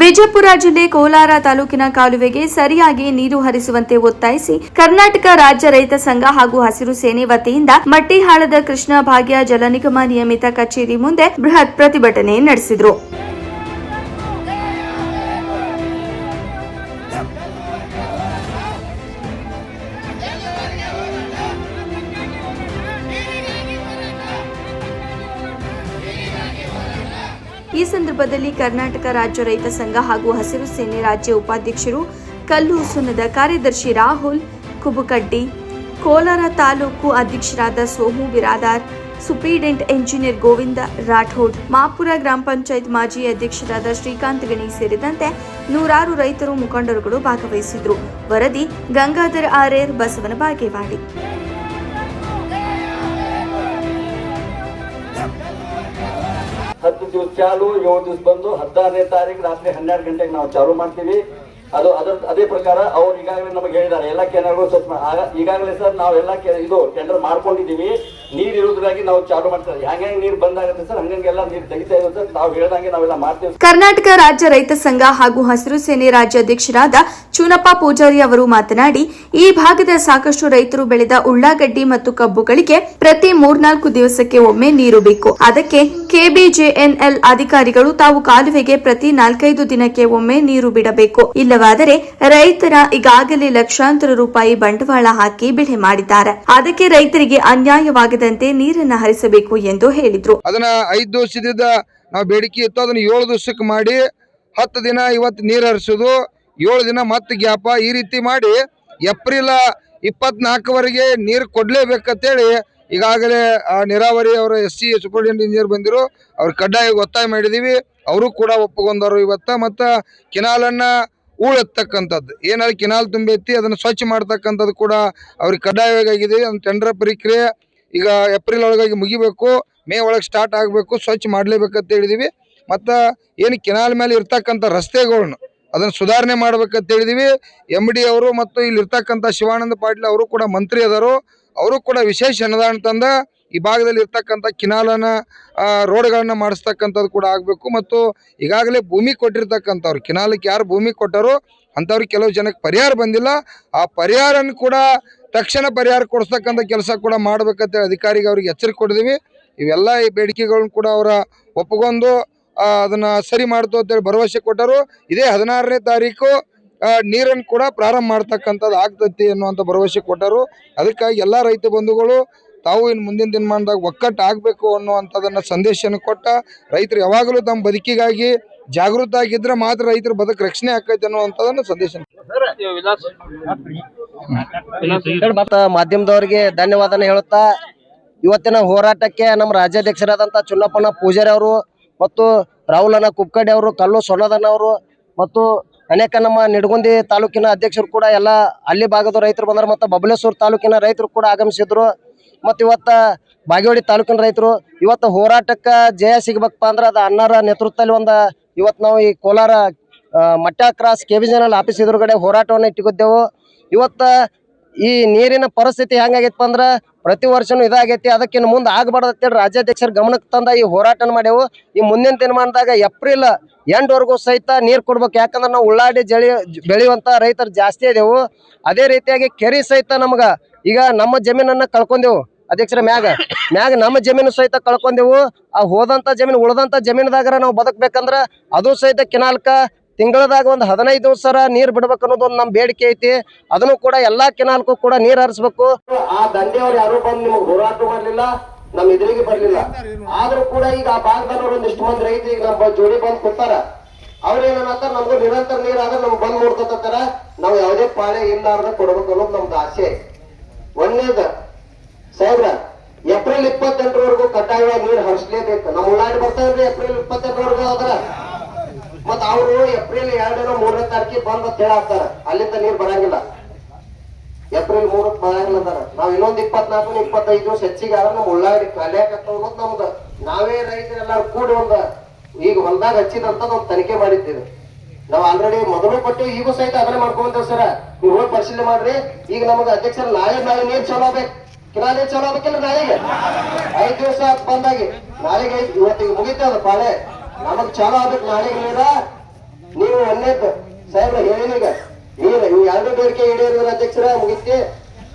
ವಿಜಯಪುರ ಜಿಲ್ಲೆ ಕೋಲಾರ ತಾಲೂಕಿನ ಕಾಲುವೆಗೆ ಸರಿಯಾಗಿ ನೀರು ಹರಿಸುವಂತೆ ಒತ್ತಾಯಿಸಿ ಕರ್ನಾಟಕ ರಾಜ್ಯ ರೈತ ಸಂಘ ಹಾಗೂ ಹಸಿರು ಸೇನೆ ವತಿಯಿಂದ ಮಟ್ಟಿಹಾಳದ ಕೃಷ್ಣ ಭಾಗ್ಯ ಜಲ ನಿಗಮ ನಿಯಮಿತ ಕಚೇರಿ ಮುಂದೆ ಬೃಹತ್ ಪ್ರತಿಭಟನೆ ನಡೆಸಿದರು. ಈ ಸಂದರ್ಭದಲ್ಲಿ ಕರ್ನಾಟಕ ರಾಜ್ಯ ರೈತ ಸಂಘ ಹಾಗೂ ಹಸಿರು ಸೇನೆ ರಾಜ್ಯ ಉಪಾಧ್ಯಕ್ಷರು ಕಲ್ಲು ಸುನ್ನದ ಕಾರ್ಯದರ್ಶಿ ರಾಹುಲ್ ಕುಬುಕಡ್ಡಿ, ಕೋಲಾರ ತಾಲೂಕು ಅಧ್ಯಕ್ಷರಾದ ಸೋಮು ಬಿರಾದಾರ್, ಸುಪೀಡೆಂಟ್ ಎಂಜಿನಿಯರ್ ಗೋವಿಂದ ರಾಠೋಡ್, ಮಾಪುರ ಗ್ರಾಮ ಪಂಚಾಯತ್ ಮಾಜಿ ಅಧ್ಯಕ್ಷರಾದ ಶ್ರೀಕಾಂತ್ ಗಣಿ ಸೇರಿದಂತೆ ನೂರಾರು ರೈತರು ಮುಖಂಡರುಗಳು ಭಾಗವಹಿಸಿದ್ರು. ವರದಿ ಗಂಗಾಧರ್ ಆರೇರ್, ಬಸವನ ಬಾಗೇವಾಡಿ. 10 ದಿವಸ ಚಾಲು, 7 ದಿವಸ ಬಂದು 16ನೇ ತಾರೀಕು ರಾತ್ರಿ 12 ಗಂಟೆಗೆ ನಾವು ಚಾಲು ಮಾಡ್ತೀವಿ. ಅದೇ ಪ್ರಕಾರ ಅವ್ರು ಈಗಾಗಲೇ ನಮಗೆ ಹೇಳಿದ್ದಾರೆ ಎಲ್ಲ ಕೆನಾಲ್ಗಳು ಈಗಾಗಲೇ ಸರ್ ನಾವೆಲ್ಲ ಇದು ಟೆಂಡರ್ ಮಾಡ್ಕೊಂಡಿದ್ದೀವಿ. ನೀರು ಇರೋದ್ರಾಗಿ ನಾವು ಚಾಲು ಮಾಡ್ತಾರೆ. ಹೆಂಗೆ ನೀರು ಬಂದಾಗುತ್ತೆ ಸರ್ ಹಂಗೆಲ್ಲ ನೀರು ತೆಗಿತಾ ಇರೋದು ಸರ್. ನಾವು ಹೇಳ್ದಂಗೆ ನಾವೆಲ್ಲ ಮಾಡ್ತೀವಿ. ಕರ್ನಾಟಕ ರಾಜ್ಯ ರೈತ ಸಂಘ ಹಾಗೂ ಹಸಿರು ಸೇನೆ ರಾಜ್ಯಾಧ್ಯಕ್ಷರಾದ ಚೂನಪ್ಪ ಪೂಜಾರಿ ಅವರು ಮಾತನಾಡಿ, ಈ ಭಾಗದ ಸಾಕಷ್ಟು ರೈತರು ಬೆಳೆದ ಉಳ್ಳಾಗಡ್ಡಿ ಮತ್ತು ಕಬ್ಬುಗಳಿಗೆ ಪ್ರತಿ 3-4 ದಿವಸಕ್ಕೆ ಒಮ್ಮೆ ನೀರು ಬೇಕು. ಅದಕ್ಕೆ ಕೆಬಿಜೆಎನ್ಎಲ್ ಅಧಿಕಾರಿಗಳು ತಾವು ಕಾಲುವೆಗೆ ಪ್ರತಿ 4-5 ದಿನಕ್ಕೆ ಒಮ್ಮೆ ನೀರು ಬಿಡಬೇಕು. ಇಲ್ಲವಾದರೆ ರೈತರ ಈಗಾಗಲೇ ಲಕ್ಷಾಂತರ ರೂಪಾಯಿ ಬಂಡವಾಳ ಹಾಕಿ ಬೆಳೆ ಮಾಡಿದ್ದಾರೆ. ಅದಕ್ಕೆ ರೈತರಿಗೆ ಅನ್ಯಾಯವಾಗದಂತೆ ನೀರನ್ನು ಹರಿಸಬೇಕು ಎಂದು ಹೇಳಿದ್ರು. ಅದನ್ನ 5 ದಿವಸದಿಂದ ನಾವು ಬೇಡಿಕೆ ಇತ್ತು, ಅದನ್ನ 7 ದಿವಸಕ್ಕೆ ಮಾಡಿ 10 ದಿನ ಇವತ್ತು ನೀರು ಹರಿಸೋದು, 7 ದಿನ ಮತ್ತೆ ಗ್ಯಾಪ, ಈ ರೀತಿ ಮಾಡಿ ಏಪ್ರಿಲ್ 24ವರೆಗೆ ನೀರು ಕೊಡ್ಲೇಬೇಕಂತೇಳಿ ಈಗಾಗಲೇ ನೀರಾವರಿ ಅವರ SC ಸೂಪರಿಂಟೆಂಡೆಂಟ್ ಇಂಜಿನಿಯರ್ ಬಂದಿರು, ಅವ್ರ ಕಡ್ಡಾಯ ಒತ್ತಾಯ ಮಾಡಿದೀವಿ. ಅವರು ಕೂಡ ಒಪ್ಪಿಕೊಂಡರು ಇವತ್ತ. ಮತ್ತ ಕೆನಾಲನ್ನ ಹೂಳೆತ್ತಕ್ಕಂಥದ್ದು ಏನಾದ್ರು ಕೆನಾಲ್ ತುಂಬೈತಿ ಅದನ್ನ ಸ್ವಚ್ಛ ಮಾಡ್ತಕ್ಕಂಥದ್ದು ಕೂಡ ಅವ್ರಿಗೆ ಕಡ್ಡಾಯವಾಗಿದೆ. ಒಂದು ಟೆಂಡರ್ ಪ್ರಕ್ರಿಯೆ ಈಗ ಏಪ್ರಿಲ್ ಒಳಗಾಗಿ ಮುಗಿಬೇಕು, ಮೇ ಒಳಗೆ ಸ್ಟಾರ್ಟ್ ಆಗಬೇಕು, ಸ್ವಚ್ಛ ಮಾಡಲೇಬೇಕಂತ ಹೇಳಿದೀವಿ. ಮತ್ತು ಏನು ಕೆನಾಲ್ ಮೇಲೆ ಇರ್ತಕ್ಕಂಥ ರಸ್ತೆಗಳನ್ನ ಅದನ್ನು ಸುಧಾರಣೆ ಮಾಡ್ಬೇಕಂತ ಹೇಳಿದೀವಿ. MD ಅವರು ಮತ್ತು ಇಲ್ಲಿ ಇರ್ತಕ್ಕಂಥ ಶಿವಾನಂದ ಪಾಟೀಲ್ ಅವರು ಕೂಡ ಮಂತ್ರಿ ಅದಾರು, ಅವರು ಕೂಡ ವಿಶೇಷ ಅನುದಾನ ತಂದ ಈ ಭಾಗದಲ್ಲಿ ಇರ್ತಕ್ಕಂಥ ಕಿನಾಲನ ರೋಡ್ಗಳನ್ನ ಮಾಡಿಸ್ತಕ್ಕಂಥದ್ದು ಕೂಡ ಆಗಬೇಕು. ಮತ್ತು ಈಗಾಗಲೇ ಭೂಮಿ ಕೊಟ್ಟಿರ್ತಕ್ಕಂಥವ್ರು ಕಿನಾಲಕ್ಕೆ ಯಾರು ಭೂಮಿ ಕೊಟ್ಟರು ಅಂಥವ್ರಿಗೆ ಕೆಲವು ಜನಕ್ಕೆ ಪರಿಹಾರ ಬಂದಿಲ್ಲ, ಆ ಪರಿಹಾರನ ಕೂಡ ತಕ್ಷಣ ಪರಿಹಾರ ಕೊಡಿಸ್ತಕ್ಕಂಥ ಕೆಲಸ ಕೂಡ ಮಾಡ್ಬೇಕಂತೇಳಿ ಅಧಿಕಾರಿಗೆ ಅವ್ರಿಗೆ ಎಚ್ಚರಿಕೆ ಕೊಟ್ಟಿದ್ದೀವಿ. ಇವೆಲ್ಲ ಈ ಬೇಡಿಕೆಗಳನ್ನ ಕೂಡ ಅವರ ಒಪ್ಪಿಕೊಂಡು ಅದನ್ನ ಸರಿ ಮಾಡ್ತು ಅಂತೇಳಿ ಭರವಸೆ ಕೊಟ್ಟರು. ಇದೇ 16ನೇ ತಾರೀಕು ನೀರನ್ನು ಕೂಡ ಪ್ರಾರಂಭ ಮಾಡ್ತಕ್ಕಂಥದ್ದು ಆಗ್ತೈತಿ ಅನ್ನುವಂಥ ಭರವಸೆ ಕೊಟ್ಟರು. ಅದಕ್ಕಾಗಿ ಎಲ್ಲ ರೈತ ಬಂಧುಗಳು ತಾವು ಇನ್ನು ಮುಂದಿನ ದಿನಮಾನದಾಗ ಒಕ್ಕಟ್ಟು ಆಗಬೇಕು ಅನ್ನುವಂಥದ್ದನ್ನು ಸಂದೇಶನ ಕೊಟ್ಟ, ರೈತರು ಯಾವಾಗಲೂ ತಮ್ಮ ಬದುಕಿಗಾಗಿ ಜಾಗೃತ ಆಗಿದ್ರೆ ಮಾತ್ರ ರೈತರ ಬದುಕು ರಕ್ಷಣೆ ಆಕೈತೆ ಅನ್ನುವಂಥದ್ದನ್ನು ಸಂದೇಶ. ಮತ್ತು ಮಾಧ್ಯಮದವರಿಗೆ ಧನ್ಯವಾದನ ಹೇಳುತ್ತಾ, ಇವತ್ತಿನ ಹೋರಾಟಕ್ಕೆ ನಮ್ಮ ರಾಜ್ಯಾಧ್ಯಕ್ಷರಾದಂಥ ಚುನ್ನಪ್ಪನ ಪೂಜಾರಿ ಅವರು ಮತ್ತು ರಾಹುಲನ ಕುಬ್ಕಡ್ಡಿ ಅವರು, ಕಲ್ಲು ಸೊನ್ನದನ್ನ ಅವರು ಮತ್ತು ಅನೇಕ ನಮ್ಮ ನಿಡಗುಂದಿ ತಾಲೂಕಿನ ಅಧ್ಯಕ್ಷರು ಕೂಡ ಎಲ್ಲ ಅಲ್ಲಿ ಭಾಗದ ರೈತರು ಬಂದರು. ಮತ್ತು ಬಬಲೇಶ್ವರ ತಾಲೂಕಿನ ರೈತರು ಕೂಡ ಆಗಮಿಸಿದ್ರು. ಮತ್ತು ಇವತ್ತು ಬಾಗೇವಾಡಿ ತಾಲೂಕಿನ ರೈತರು ಇವತ್ತು ಹೋರಾಟಕ್ಕೆ ಜಯ ಸಿಗಬೇಕಪ್ಪ ಅಂದ್ರೆ ಅದು ಅಣ್ಣರ ನೇತೃತ್ವದಲ್ಲಿ ಇವತ್ತು ನಾವು ಈ ಕೋಲಾರ ಮಟ್ಟ ಕ್ರಾಸ್ KBJNL ಆಫೀಸ್ ಎದುರುಗಡೆ ಹೋರಾಟವನ್ನು ಇಟ್ಟುಕೊದ್ದೆವು. ಇವತ್ತು ಈ ನೀರಿನ ಪರಿಸ್ಥಿತಿ ಹೆಂಗಾಗೈತಪ್ಪ ಅಂದ್ರೆ ಪ್ರತಿ ವರ್ಷನೂ ಇದಾಗೈತಿ, ಅದಕ್ಕಿಂತ ಮುಂದೆ ಆಗಬಾರ್ದು ಅಂತೇಳಿ ರಾಜ್ಯಾಧ್ಯಕ್ಷರ ಗಮನಕ್ಕೆ ತಂದ ಈ ಹೋರಾಟ ಮಾಡ್ಯವು. ಈ ಮುಂದಿನ ದಿನಮಾನದಾಗ ಏಪ್ರಿಲ್ ಎಂಡ್ವರೆಗೂ ಸಹಿತ ನೀರು ಕೊಡ್ಬೇಕು. ಯಾಕಂದ್ರೆ ನಾವು ಉಳ್ಳಾಡಿ ಬೆಳೆಯುವಂಥ ರೈತರು ಜಾಸ್ತಿ ಇದೆವು. ಅದೇ ರೀತಿಯಾಗಿ ಕೆರೆ ಸಹಿತ ನಮ್ಗೆ ಈಗ ನಮ್ಮ ಜಮೀನನ್ನು ಕಳ್ಕೊಂಡೆವು ಅಧ್ಯಕ್ಷರ ಮ್ಯಾಗ ನಮ್ಮ ಜಮೀನು ಸಹಿತ ಕಳ್ಕೊಂಡೆವು. ಆ ಹೋದಂಥ ಜಮೀನು ಉಳಿದಂಥ ಜಮೀನದಾಗ ನಾವು ಬದುಕಬೇಕಂದ್ರೆ ಅದು ಸಹಿತ ಕೆನಾಲ್ಕ ತಿಂಗಳದಾಗ ಒಂದು 15 ದಿವಸ ನೀರು ಬಿಡ್ಬೇಕು ಅನ್ನೋದು ಒಂದು ನಮ್ಮ ಬೇಡಿಕೆ ಐತಿ. ಅದನ್ನು ಕೂಡ ಎಲ್ಲಾ ಕೆನಾಲ್ಗೂ ಕೂಡ ನೀರು ಹರಿಸ್ಬೇಕು. ಆ ದಂಡೆಯವ್ರು ಯಾರು ಬಂದು ನಿಮಗೆ ಹೋರಾಟ ಮಾಡಲಿಲ್ಲ, ನಮ್ಮ ಎದುರಿಗೆ ಬರ್ಲಿಲ್ಲ. ಆದ್ರೂ ಕೂಡ ಈಗ ಆ ಭಾಗದವ್ರು ಒಂದಿಷ್ಟು ಮಂದಿ ರೈತರು ಈಗ ನಮ್ಮ ಜೋಡಿ ಬಂದು ಕೊಡ್ತಾರ. ಅವ್ರೇನಂತಾರ ನಮ್ಗೂ ನಿರಂತರ ನೀರ್ ಆದ್ರೆ ನಮ್ಗೆ ಬಂದ್ ನೋಡ್ಕೊತಾರ, ನಾವು ಯಾವುದೇ ಪಾಳೆ ಇಲ್ಲಾರ್ದ ಕೊಡ್ಬೇಕು ಅನ್ನೋದು ನಮ್ದು ಆಸೆ. ಒಂದೇದ ಸಾಹೇಬ್ರ ಏಪ್ರಿಲ್ 28ರವರೆಗೂ ಕಡ್ಡಾಯವಾಗಿ ನೀರು ಹರಿಸಲೇಬೇಕು. ನಮ್ಮ ಉಳ್ಳಾಡಿ ಬರ್ತಾವ್ರಿ ಏಪ್ರಿಲ್ 28ರವರೆಗೂ ಅದ್ರ. ಮತ್ತ ಅವರು ಏಪ್ರಿಲ್ 2 3ನೇ ತಾರೀಕಿಗೆ ಬಂದ್ ಅಂತ ಹೇಳಾಕ್ತಾರ, ಅಲ್ಲಿಂದ ನೀರ್ ಬರಂಗಿಲ್ಲ. ಏಪ್ರಿಲ್ 3ಕ್ಕೆ ಬರಂಗಿಲ್ಲ ಅಂತಾರ. ನಾವ್ ಇನ್ನೊಂದು 24 25 ದಿವಸ ಹೆಚ್ಚಿಗೆ ಆದ್ರೆ ನಮ್ ಉಳ್ಳಾಗಡ್ಡಿ ಕಲಿಯಾಕತ್ತ ಅನ್ನೋದು ನಮ್ದು. ನಾವೇ ರೈತರೆಲ್ಲಾರು ಕೂಡಿ ಈಗ ಹೊಲದಾಗ ಹಚ್ಚಿದಂತ ನಾವು ತನಿಖೆ ಮಾಡಿದ್ದೇವೆ. ನಾವು ಆಲ್ರೆಡಿ ಮೊದಲು ಕೊಟ್ಟಿವಿ, ಈಗೂ ಸಹಿತ ಅದನ್ನೇ ಮಾಡ್ಕೊಂತೇವ್ ಸರ. ನೀವು ಹೋಗಿ ಪರಿಶೀಲನೆ ಮಾಡ್ರಿ. ಈಗ ನಮಗೆ ಅಧ್ಯಕ್ಷರ ನಾಳೆ ನೀರ್ ಚಲೋ ಆಗ್ಬೇಕು, ಕಿನಾಲೆ ಚಲೋ ಆಗ್ಬೇಕಿಲ್ಲ ನಾಳೆಗೆ. 5 ದಿವಸ ಬಂದಾಗಿ ನಾಳೆಗೆ ಇವತ್ತಿಗೆ ಮುಗಿತದ ಪಾಳೆ ನಮಗ್ ಚಾಲು ಆಗ್ಬೇಕು ನಾಳೆಗೆ ನೀರ. ನೀವು ಒಂದೇದ್ದು ಸಾಹೇಬ್ರ ಹೇಳಿನೀಗ ನೀರು ಇವು ಎರಡು ಬೇಡಿಕೆ ಈಡೇರಿದ್ರೆ ಅಧ್ಯಕ್ಷರ ಮುಗಿತಿ.